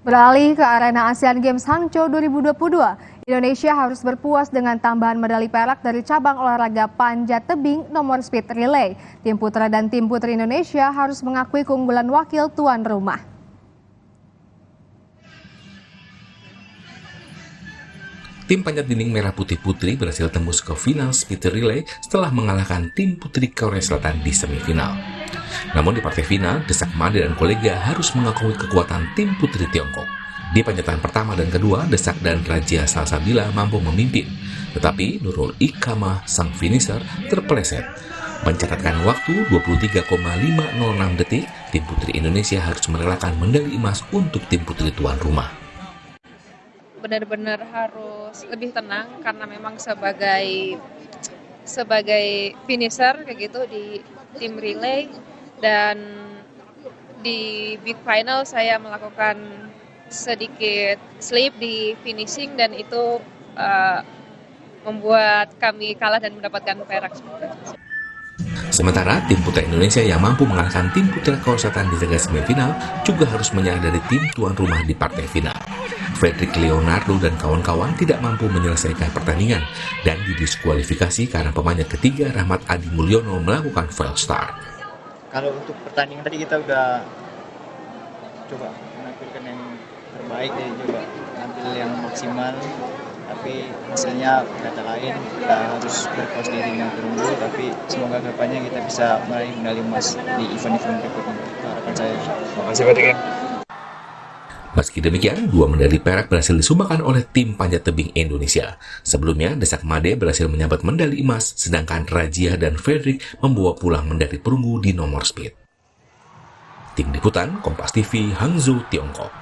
Beralih ke arena Asian Games Hangzhou 2022, Indonesia harus berpuas dengan tambahan medali perak dari cabang olahraga panjat tebing nomor speed relay. Tim putra dan tim putri Indonesia harus mengakui keunggulan wakil tuan rumah. Tim panjat dinding merah putih putri berhasil tembus ke final speed relay setelah mengalahkan tim putri Korea Selatan di semifinal. Namun di partai final, Desak Made dan kolega harus mengakui kekuatan tim putri Tiongkok. Di panjatan pertama dan kedua, Desak dan Raja Salsabila mampu memimpin. Tetapi Nurul Ikamah, sang finisher, terpeleset. Mencatatkan waktu 23,506 detik, tim putri Indonesia harus merelakan medali emas untuk tim putri tuan rumah. Benar-benar harus lebih tenang karena memang sebagai finisher kayak gitu di tim relay, dan di big final saya melakukan sedikit slip di finishing dan itu membuat kami kalah dan mendapatkan perak. Sementara tim putra Indonesia yang mampu mengalahkan tim putra Korea Selatan di laga semifinal juga harus menyerah dari tim tuan rumah di partai final. Fredrik Leonardo dan kawan-kawan tidak mampu menyelesaikan pertandingan dan didiskualifikasi karena pemain ketiga Rahmat Adi Mulyono melakukan fail start. Kalau untuk pertandingan tadi kita udah coba menampilkan yang terbaik, jadi coba tampil yang maksimal, tapi hasilnya kata lain. Kita harus berpuas diri dengan perunggu, tapi semoga kedepannya kita bisa meraih medali emas di event-event berikutnya. Harapan saya. Terima kasih banyak. Meski demikian, 2 medali perak berhasil disumbangkan oleh tim panjat tebing Indonesia. Sebelumnya, Desak Made berhasil menyabet medali emas, sedangkan Rajia dan Fredrik membawa pulang medali perunggu di nomor speed. Tim Liputan, Kompas TV, Hangzhou, Tiongkok.